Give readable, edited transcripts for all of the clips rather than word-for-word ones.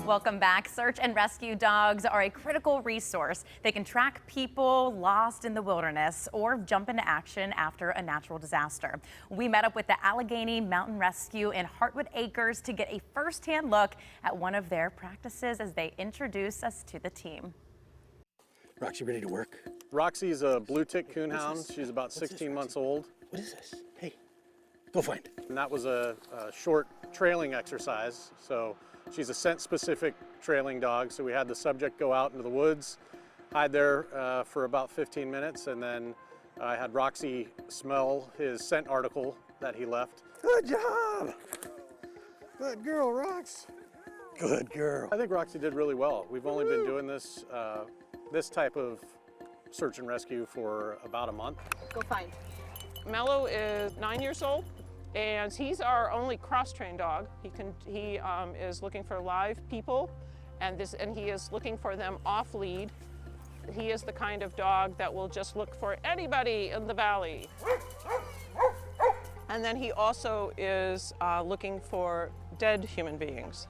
Welcome back. Search and rescue dogs are a critical resource. They can track people lost in the wilderness or jump into action after a natural disaster. We met up with the Allegheny Mountain Rescue in Hartwood Acres to get a first-hand look at one of their practices as they introduce us to the team. Roxy, ready to work? Roxy's a blue tick coonhound. She's about 16 months old. What is this? Hey, go find it. And that was a short trailing exercise. So she's a scent-specific trailing dog. So we had the subject go out into the woods, hide there for about 15 minutes, and then I had Roxy smell his scent article that he left. Good job. Good girl, Rox. Good girl. I think Roxy did really well. We've only been doing this this type of search and rescue for about a month. Go find. Mello is 9 years old, and he's our only cross-trained dog. He is looking for live people, and he is looking for them off lead. He is the kind of dog that will just look for anybody in the valley. And then he also is looking for dead human beings,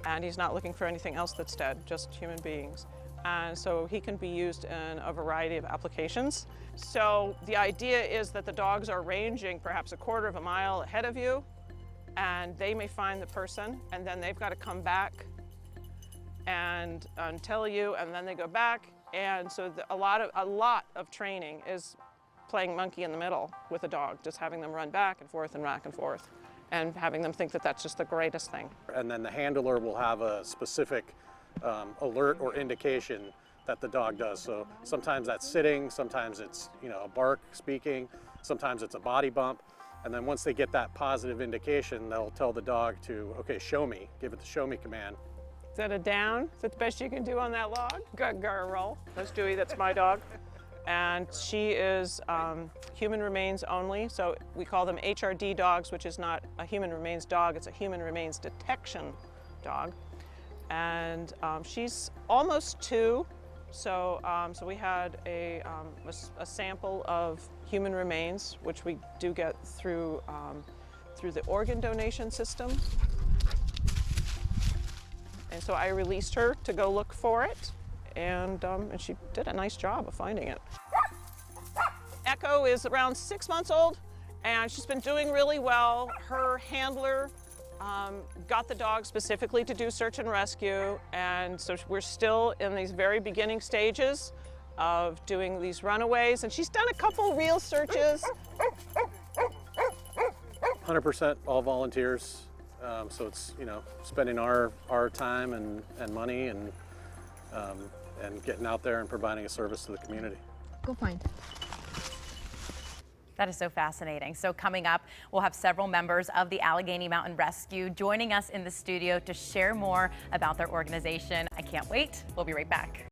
and he's not looking for anything else that's dead, just human beings. And so he can be used in a variety of applications. So the idea is that the dogs are ranging perhaps a quarter of a mile ahead of you, and they may find the person, and then they've got to come back and tell you, and then they go back. And so a lot of training is playing monkey in the middle with a dog, just having them run back and forth, and having them think that that's just the greatest thing. And then the handler will have a specific alert or indication that the dog does. So sometimes that's sitting, sometimes it's a bark, speaking, sometimes it's a body bump. And then once they get that positive indication, they'll tell the dog to, okay, show me, give it the show me command. Is that a down? Is that the best you can do on that log? Good girl. That's Dewey, that's my dog. And she is human remains only, so we call them HRD dogs, which is not a human remains dog, it's a human remains detection dog. And she's almost 2, so we had a sample of human remains, which we do get through the organ donation system. And so I released her to go look for it, and she did a nice job of finding it. Echo is around 6 months old, and she's been doing really well. Her handler got the dog specifically to do search and rescue, and so we're still in these very beginning stages of doing these runaways, and she's done a couple real searches. 100% all volunteers, so it's spending our time and money and getting out there and providing a service to the community. Go find. That is so fascinating. So coming up, we'll have several members of the Allegheny Mountain Rescue joining us in the studio to share more about their organization. I can't wait. We'll be right back.